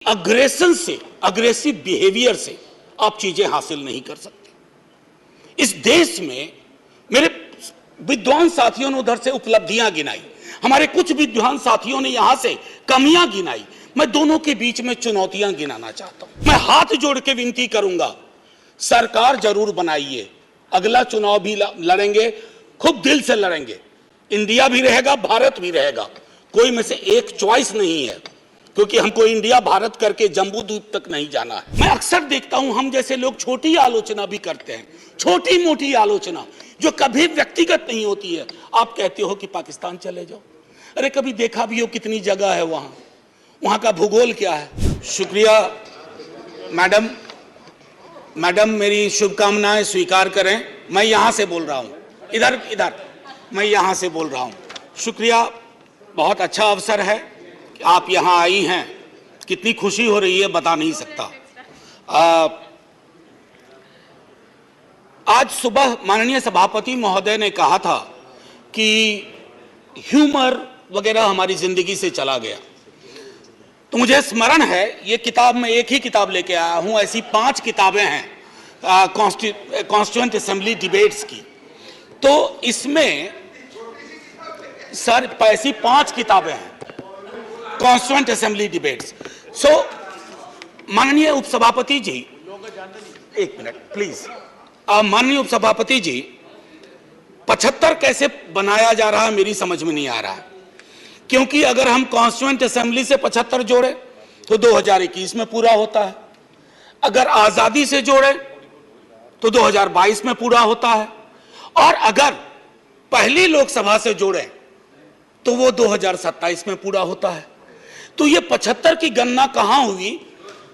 Aggression से, aggressive behaviour से आप चीजें हासिल नहीं कर सकते। इस देश में मेरे विद्वान साथियों ने उधर से उपलब्धियां गिनाई, हमारे कुछ विद्वान साथियों ने यहां से कमियां गिनाई। मैं दोनों के बीच में चुनौतियां गिनाना चाहता हूं। मैं हाथ जोड़ के विनती करूंगा, सरकार जरूर बनाइए, अगला चुनाव भी लड़ेंगे, खूब दिल से लड़ेंगे। इंडिया भी रहेगा, भारत भी रहेगा, कोई में से एक चॉइस नहीं है, क्योंकि हमको इंडिया भारत करके जम्बू द्वीप तक नहीं जाना है। मैं अक्सर देखता हूं हम जैसे लोग छोटी आलोचना भी करते हैं, छोटी मोटी आलोचना जो कभी व्यक्तिगत नहीं होती है। आप कहते हो कि पाकिस्तान चले जाओ, अरे कभी देखा भी हो कितनी जगह है वहां, वहां का भूगोल क्या है। शुक्रिया मैडम, मैडम मेरी शुभकामनाएं स्वीकार करें। मैं यहां से बोल रहा हूं, इधर इधर मैं यहां से बोल रहा हूं। शुक्रिया, बहुत अच्छा अवसर है कि आप यहां आई हैं, कितनी खुशी हो रही है बता नहीं सकता। आज सुबह माननीय सभापति महोदय ने कहा था कि ह्यूमर वगैरह हमारी जिंदगी से चला गया, तो मुझे स्मरण है ये किताब, मैं एक ही किताब लेके आया हूं, ऐसी 5 किताबें हैं कॉन्स्टिट्यूएंट असेंबली डिबेट्स की। तो इसमें सर ऐसी 5 किताबें हैं कॉन्स्टिट्यूएंट असेंबली डिबेट्स। सो माननीय उपसभापति जी, एक मिनट प्लीज, माननीय उपसभापति जी, 75 कैसे बनाया जा रहा है मेरी समझ में नहीं आ रहा है, क्योंकि अगर हम कॉन्स्टिट्यूएंट असेंबली से 75 जोड़े तो 2021 में पूरा होता है, अगर आजादी से जोड़े तो 2022 में पूरा होता है, और अगर पहली लोकसभा से जोड़े तो वो 2027 में पूरा होता है। तो ये 75 की गणना कहां हुई,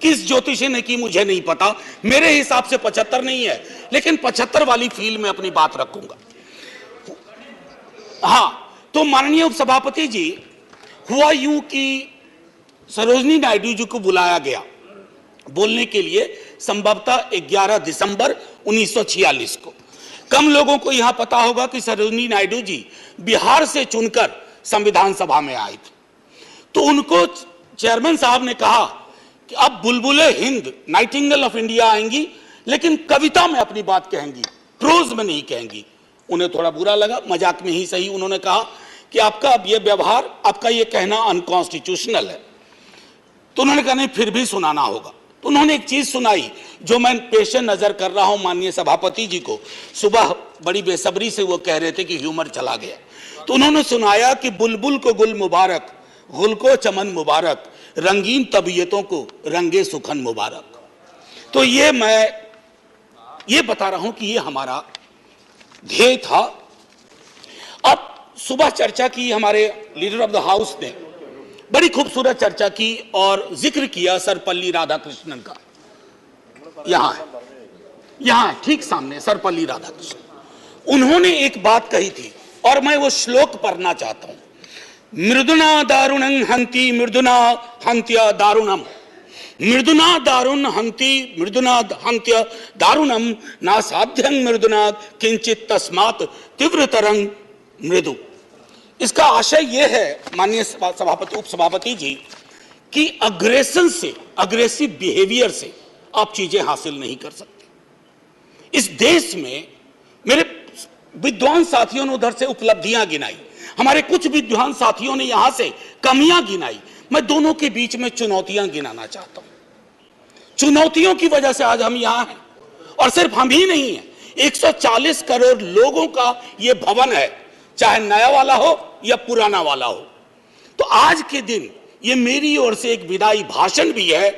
किस ज्योतिषी ने की मुझे नहीं पता, मेरे हिसाब से 75 नहीं है, लेकिन 75 वाली फील में अपनी बात रखूंगा। हां, तो माननीय उपसभापति जी, हुआ यूं कि सरोजिनी नायडू जी को बुलाया गया बोलने के लिए संभवतः 11 दिसंबर 1946 को। कम लोगों को यहां पता होगा कि सरोजिनी नायडू जी बिहार से चुनकर संविधान सभा में आई थी। तो उनको चेयरमैन साहब ने कहा कि अब बुलबुले हिंद, नाइटिंगेल ऑफ इंडिया आएंगी, लेकिन कविता में अपनी बात कहेंगी, प्रोज में नहीं कहेंगी। उन्हें थोड़ा बुरा लगा, मजाक में ही सही, उन्होंने कहा कि आपका अब ये व्यवहार, आपका ये कहना अनकॉन्स्टिट्यूशनल है। तो उन्होंने कहा नहीं, फिर भी सुनाना होगा। तो उन्होंने एक चीज सुनाई जो मैं पेश नजर कर रहा हूं माननीय सभापति जी को। सुबह बड़ी बेसब्री से वो कह रहे थे कि ह्यूमर चला गया, तो उन्होंने सुनाया कि बुलबुल को गुल मुबारक, गुल को चमन मुबारक, रंगीन तबीयतों को रंगे सुखन मुबारक। तो ये मैं ये बता रहा हूं कि ये हमारा ध्येय था। अब सुबह चर्चा की, हमारे लीडर ऑफ द हाउस ने बड़ी खूबसूरत चर्चा की और जिक्र किया सर्वपल्ली राधाकृष्णन का। यहां ठीक सामने सर्वपल्ली राधाकृष्णन, उन्होंने एक बात कही थी और मैं वो श्लोक पढ़ना चाहता हूं। मृदुना दारुणं हंति मृदुना हंत्य दारुणम, मृदुना दारुण हंति मृदुना हंत्य दारुणम, ना साध्यं मृदुना किंचित तस्मात् तीव्रतरं मृदु। इसका आशय यह है माननीय सभापति, उपसभापति जी, कि अग्रेशन से, अग्रेसिव बिहेवियर से आप चीजें हासिल नहीं कर सकते। इस देश में मेरे विद्वान साथियों ने उधर से उपलब्धियां गिनाई, हमारे कुछ विद्वान साथियों ने यहां से कमियां गिनाई। मैं दोनों के बीच में चुनौतियां गिनाना चाहता हूं। चुनौतियों की वजह से आज हम यहां हैं, और सिर्फ हम ही नहीं हैं, 140 करोड़ लोगों का यह भवन है, चाहे नया वाला हो या पुराना वाला हो। तो आज के दिन ये मेरी ओर से एक विदाई भाषण भी है,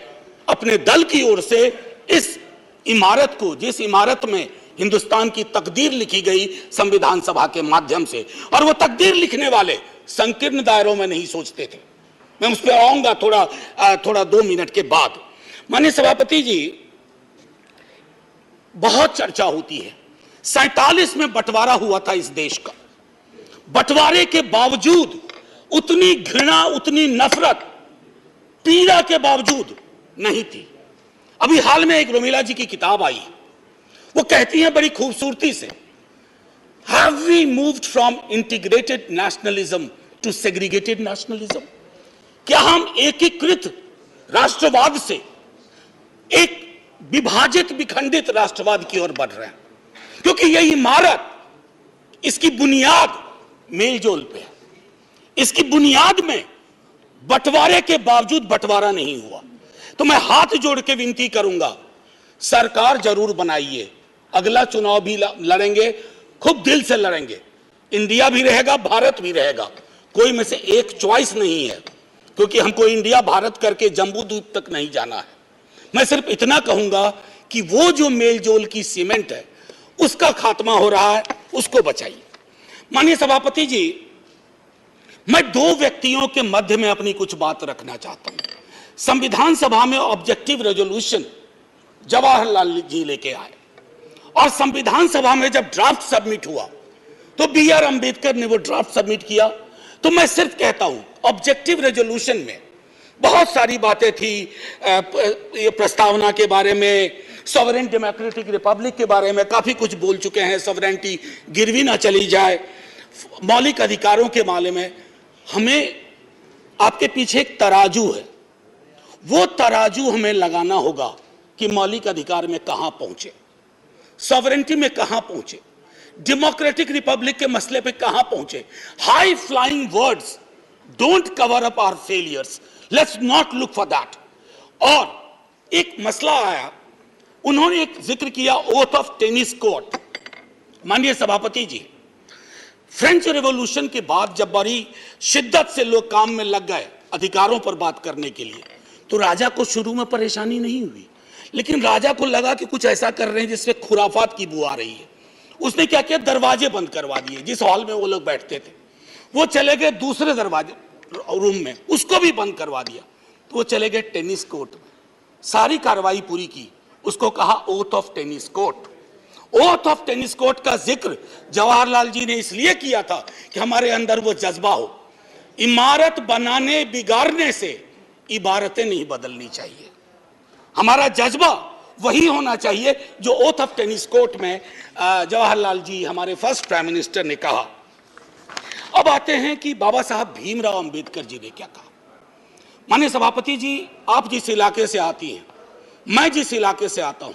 अपने दल की ओर से, इस इमारत को, जिस इमारत में हिंदुस्तान की तकदीर लिखी गई संविधान सभा के माध्यम से, और वो तकदीर लिखने वाले संकीर्ण दायरों में नहीं सोचते थे। मैं उस पर आऊंगा थोड़ा 2 मिनट के बाद। माननीय सभापति जी, बहुत चर्चा होती है, 47 में बंटवारा हुआ था इस देश का, बंटवारे के बावजूद उतनी घृणा, उतनी नफरत, पीड़ा के बावजूद नहीं थी। अभी हाल में एक रोमिला जी की किताब आई, वो कहती हैं बड़ी खूबसूरती से, have we moved from integrated nationalism to segregated nationalism, क्या हम एकीकृत राष्ट्रवाद से एक विभाजित विखंडित राष्ट्रवाद की ओर बढ़ रहे हैं, क्योंकि यह इमारत, इसकी बुनियाद मेलजोल पे है। इसकी बुनियाद में बंटवारे के बावजूद बंटवारा नहीं हुआ। तो मैं हाथ जोड़ के विनती करूंगा, सरकार जरूर बनाइए, अगला चुनाव भी लड़ेंगे, खूब दिल से लड़ेंगे, इंडिया भी रहेगा, भारत भी रहेगा, कोई में से एक चॉइस नहीं है, क्योंकि हमको इंडिया भारत करके जम्बू द्वीप तक नहीं जाना है। मैं सिर्फ इतना कहूंगा कि वो जो मेलजोल की सीमेंट है उसका खात्मा हो रहा है, उसको बचाइए। माननीय सभापति जी, मैं दो व्यक्तियों के मध्य में अपनी कुछ बात रखना चाहता हूं। संविधान सभा में ऑब्जेक्टिव रेजोल्यूशन जवाहरलाल जी लेके आए, और संविधान सभा में जब ड्राफ्ट सबमिट हुआ तो बी.आर. अंबेडकर ने वो ड्राफ्ट सबमिट किया। तो मैं सिर्फ कहता हूं, ऑब्जेक्टिव रेजोल्यूशन में बहुत सारी बातें थी, ये प्रस्तावना के बारे में, सॉवरेन डेमोक्रेटिक रिपब्लिक के बारे में काफी कुछ बोल चुके हैं, सॉवरेनिटी गिरवी ना चली जाए, मौलिक अधिकारों के मामले में। हमें आपके पीछे एक तराजू है, वो तराजू हमें लगाना होगा कि मौलिक अधिकार में कहां पहुंचे, सॉवरेनिटी में कहां पहुंचे, डेमोक्रेटिक रिपब्लिक के मसले पे कहां पहुंचे। High flying words don't cover up our failures, let's not look for that. और एक मसला आया, उन्होंने एक जिक्र किया ओथ ऑफ टेनिस कोर्ट। माननीय सभापति जी, फ्रेंच रेवोल्यूशन के बाद जब बड़ी शिद्दत से लोग काम में लग गए अधिकारों पर बात करने के लिए, तो राजा को शुरू में परेशानी नहीं हुई, लेकिन राजा को लगा कि कुछ ऐसा कर रहे हैं जिससे खुराफात की बू आ रही है। उसने क्या किया, दरवाजे बंद करवा दिए। जिस हॉल में वो लोग बैठते थे वो चले गए दूसरे दरवाजे रूम में, उसको भी बंद करवा दिया। तो वो चले गए टेनिस कोर्ट में, सारी कार्रवाई पूरी की, उसको कहा oath of tennis court. Oath of tennis court का जिक्र जवाहरलाल जी ने इसलिए किया था कि हमारे अंदर वो जज्बा हो, इमारत बनाने बिगाड़ने से इबारतें नहीं बदलनी चाहिए। हमारा जज्बा वही होना चाहिए जो ओथ ऑफ टेनिस कोर्ट में जवाहरलाल जी, हमारे फर्स्ट प्राइम मिनिस्टर, ने कहा। अब आते हैं कि बाबा साहब भीमराव अंबेडकर जी ने क्या कहा। माननीय सभापति जी, आप जिस इलाके से आती हैं, मैं जिस इलाके से आता हूं,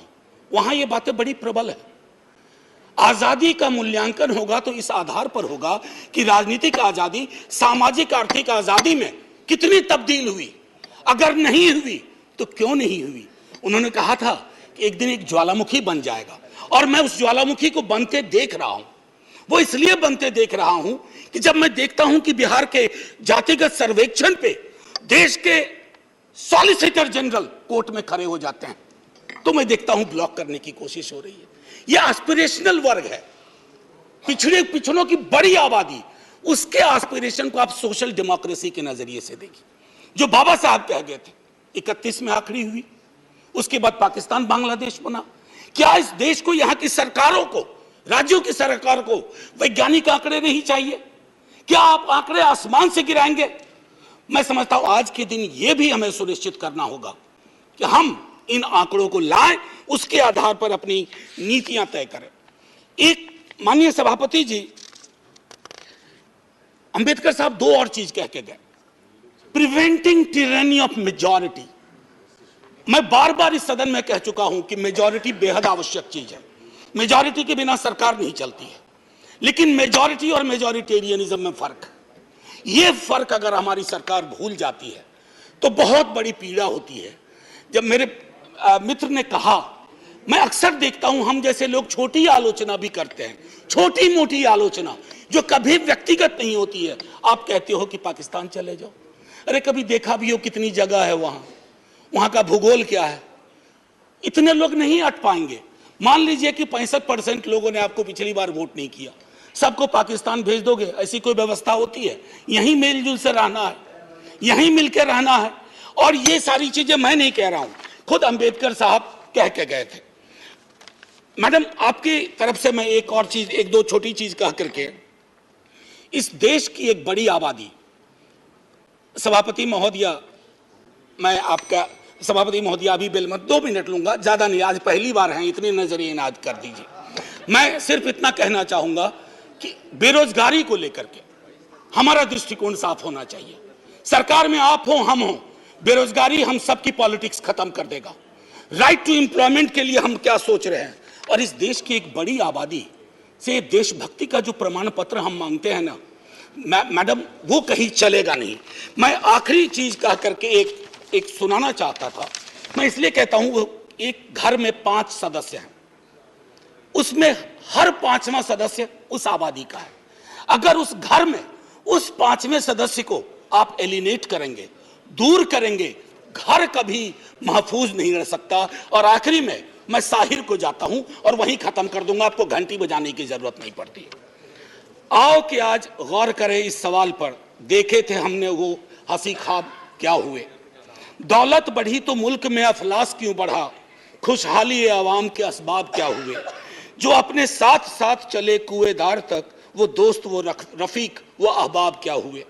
वहां ये बातें बड़ी प्रबल है। आजादी का मूल्यांकन होगा तो इस आधार पर होगा कि राजनीतिक आजादी, सामाजिक आर्थिक आजादी में कितनी तब्दील हुई, अगर नहीं हुई तो क्यों नहीं हुई। उन्होंने कहा था कि एक दिन एक ज्वालामुखी बन जाएगा, और मैं उस ज्वालामुखी को बनते देख रहा हूं। वो इसलिए बनते देख रहा हूं कि जब मैं देखता हूं कि बिहार के जातिगत सर्वेक्षण पे देश के सॉलिसिटर जनरल कोर्ट में खड़े हो जाते हैं, तो मैं देखता हूं ब्लॉक करने की कोशिश हो रही है। यह एस्पिरेशनल वर्ग है, पिछड़ों की बड़ी आबादी, उसके एस्पिरेशन को आप सोशल डेमोक्रेसी के नजरिए से देखिए। जो बाबा साहब कह गए थे 31 में आखिरी हुई, उसके बाद पाकिस्तान बांग्लादेश बना। क्या इस देश को, यहां की सरकारों को, राज्यों की सरकार को वैज्ञानिक आंकड़े नहीं चाहिए? क्या आप आंकड़े आसमान से गिराएंगे? मैं समझता हूं आज के दिन यह भी हमें सुनिश्चित करना होगा कि हम इन आंकड़ों को लाएं, उसके आधार पर अपनी नीतियां तय करें। एक माननीय सभापति जी, अंबेडकर साहब दो और चीज कह के गए, प्रिवेंटिंग टिरनी ऑफ मेजॉरिटी। मैं बार बार इस सदन में कह चुका हूं कि मेजॉरिटी बेहद आवश्यक चीज है, मेजॉरिटी के बिना सरकार नहीं चलती है, लेकिन मेजॉरिटी और मेजॉरिटेरियनिज्म में फर्क है। यह फर्क अगर हमारी सरकार भूल जाती है तो बहुत बड़ी पीड़ा होती है। जब मेरे मित्र ने कहा, मैं अक्सर देखता हूं हम जैसे लोग छोटी आलोचना भी करते हैं, छोटी मोटी आलोचना जो कभी व्यक्तिगत नहीं होती है। आप कहते हो कि पाकिस्तान चले जाओ, अरे कभी देखा भी हो कितनी जगह है वहां का भूगोल क्या है, इतने लोग नहीं अट पाएंगे। मान लीजिए कि 65% लोगों ने आपको पिछली बार वोट नहीं किया, सबको पाकिस्तान भेज दोगे? ऐसी कोई व्यवस्था होती है? यहीं मेलजुल से रहना है, यहीं मिलकर रहना है। और ये सारी चीजें मैं नहीं कह रहा हूं, खुद अंबेडकर साहब कह के गए थे। मैडम, आपकी तरफ से मैं एक और चीज, एक दो छोटी चीज कह करके, इस देश की एक बड़ी आबादी, सभापति महोदया, मैं आपका सभापति महोदया अभी बिल मत 2 मिनट लूंगा, ज्यादा नहीं, आज पहली बार हैं, इतने नजरिए इनाद कर दीजिए। मैं सिर्फ इतना कहना चाहूंगा कि बेरोजगारी को लेकर के हमारा दृष्टिकोण साफ होना चाहिए। सरकार में आप हो, हम हो, बेरोजगारी हम सबकी पॉलिटिक्स खत्म कर देगा। राइट टू एम्प्लॉयमेंट के लिए हम क्या सोच रहे हैं, और इस देश की एक बड़ी आबादी से देशभक्ति का जो प्रमाण पत्र हम मांगते हैं ना मैडम, वो कहीं चलेगा नहीं। मैं आखिरी चीज कह करके एक सुनाना चाहता था। मैं इसलिए कहता हूं, वो एक घर में 5 सदस्य हैं, उसमें हर 5वां सदस्य उस आबादी का है। अगर उस घर में उस 5वें सदस्य को आप एलिनेट करेंगे, दूर करेंगे, घर कभी महफूज नहीं रह सकता। और आखिरी में मैं साहिर को जाता हूं और वहीं खत्म कर दूंगा, आपको घंटी बजाने की जरूरत नहीं पड़ती। आओ कि आज गौर करें इस सवाल पर, देखे थे हमने वो हंसी ख्वाब क्या हुए। दौलत बढ़ी तो मुल्क में अफलास क्यों बढ़ा, खुशहाली आवाम के असबाब क्या हुए। जो अपने साथ साथ चले कुएदार तक, वो दोस्त वो रफीक वो अहबाब क्या हुए।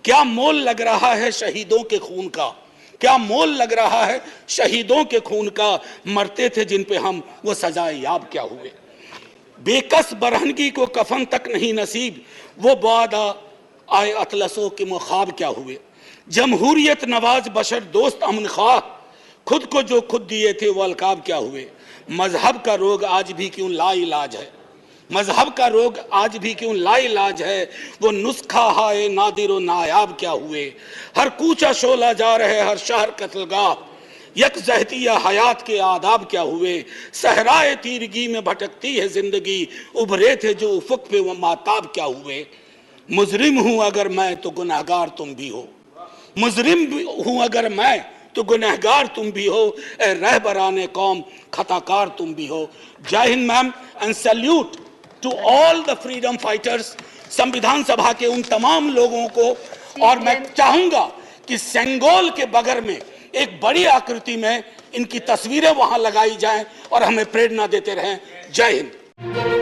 क्या मोल लग रहा है शहीदों के खून का, क्या मोल लग रहा है शहीदों के खून का, मरते थे जिन पे हम वो सजाए याब क्या हुए। बेकस बरहनगी को कफन तक नहीं नसीब, वो बादा आए अतलसों के मुखाब क्या हुए। जमहूरियत नवाज बशर दोस्त अमन ख्वाह, खुद को जो खुद दिए थे वो अलकाब क्या हुए। मजहब का रोग आज भी क्यों लाइलाज है, मजहब का रोग आज भी क्यों लाइलाज है, वो नुस्खा हाय नादिर नायाब क्या हुए। हर कूचा शोला जा रहे हर शहर कत्लगाह, यकजहतिया हयात के आदाब क्या हुए। सहराए तीरगी में भटकती है जिंदगी, उभरे थे जो उफक पे वो माताब क्या हुए। मुजरिम हूं अगर मैं तो गुनहगार तुम भी हो, मुजरिम हूं अगर मैं तो गुनहगार तुम भी हो, ए रहबराने कौम खताकार तुम भी हो। जय हिंद ma'am, and salute to all the freedom fighters, संविधान सभा के उन तमाम लोगों को। और मैं चाहूंगा कि सेंगोल के बगल में एक बड़ी आकृति में इनकी तस्वीरें वहां लगाई जाएं और हमें प्रेरणा देते रहें। जय हिंद।